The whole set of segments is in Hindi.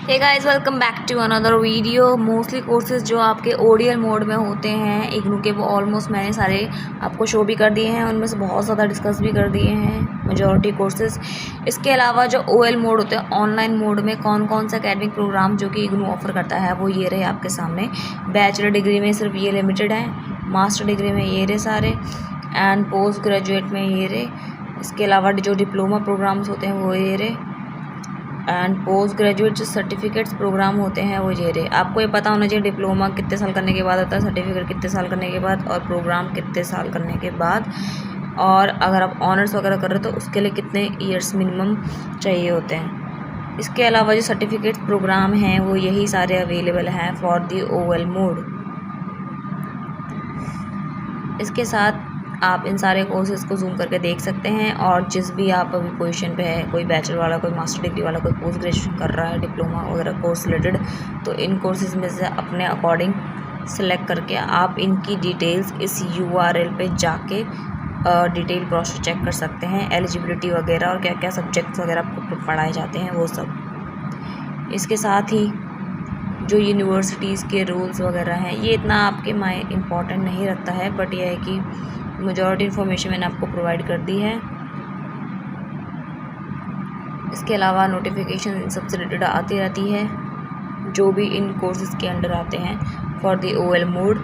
Hey guys, welcome back to another video. Mostly courses जो आपके ओडीएल मोड में होते हैं इग्नू के, वो ऑलमोस्ट मैंने सारे आपको शो भी कर दिए हैं। उनमें से बहुत ज़्यादा डिस्कस भी कर दिए हैं मेजॉरिटी कोर्सेज। इसके अलावा जो ओएल मोड होते हैं, ऑनलाइन मोड में कौन कौन सा अकेडमिक प्रोग्राम जो कि इग्नू ऑफर करता है वो ये रहे आपके सामने। बैचलर डिग्री में सिर्फ ये लिमिटेड है, मास्टर डिग्री में ये रहे सारे, एंड पोस्ट ग्रेजुएट में ये रहे। इसके अलावा जो डिप्लोमा प्रोग्राम्स होते हैं वो ये रहे, एंड पोस्ट ग्रेजुएट जो सर्टिफिकेट्स प्रोग्राम होते हैं वो ये रहे। आपको ये पता होना चाहिए डिप्लोमा कितने साल करने के बाद होता है, सर्टिफिकेट कितने साल करने के बाद, और प्रोग्राम कितने साल करने के बाद, और अगर आप ऑनर्स वगैरह कर रहे हो तो उसके लिए कितने ईयर्स मिनिमम चाहिए होते हैं। इसके अलावा जो सर्टिफिकेट प्रोग्राम हैं वो यही सारे अवेलेबल हैं फॉर दी ओएल मोड। इसके साथ आप इन सारे कोर्सेज को जूम करके देख सकते हैं, और जिस भी आप अभी पोजीशन पे है, कोई बैचलर वाला, कोई मास्टर डिग्री वाला, कोई पोस्ट ग्रेजुएशन कर रहा है, डिप्लोमा वगैरह कोर्स रिलेटेड, तो इन कोर्सेज में से अपने अकॉर्डिंग सेलेक्ट करके आप इनकी डिटेल्स इस URL पे जाके डिटेल ब्रोशर चेक कर सकते हैं, एलिजिबिलिटी वगैरह और क्या क्या सब्जेक्ट्स वगैरह आपको पढ़ाए जाते हैं वो सब। इसके साथ ही जो यूनिवर्सिटीज़ के रूल्स वगैरह हैं ये इतना आपके इम्पॉर्टेंट नहीं रखता है, बट यह है कि मेजॉरिटी इन्फॉर्मेशन मैंने आपको प्रोवाइड कर दी है। इसके अलावा नोटिफिकेशन इन सबसे रिलेटेड आती रहती है जो भी इन कोर्सेज के अंडर आते हैं फॉर दी ओएल मोड,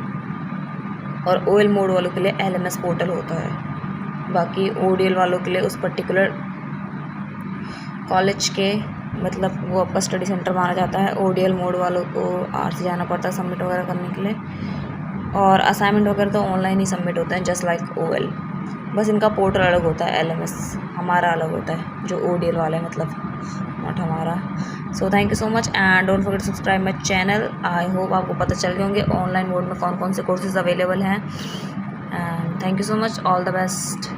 और ओएल मोड वालों के लिए LMS पोर्टल होता है। बाकी ODL वालों के लिए उस पर्टिकुलर कॉलेज के मतलब वो आपका स्टडी सेंटर माना जाता है। ODL मोड वालों को आर से जाना पड़ता है सबमिट वगैरह करने के लिए, और असाइनमेंट वगैरह तो ऑनलाइन ही सबमिट होते हैं जस्ट लाइक OL। बस इनका पोर्टल अलग होता है, LMS हमारा अलग होता है जो ODL वाला है, मतलब नॉट हमारा। So thank you so much and don't forget to subscribe my channel. I hope आपको पता चल गए होंगे ऑनलाइन मोड में कौन कौन से कोर्सेज अवेलेबल हैं, and thank you so much, all the best.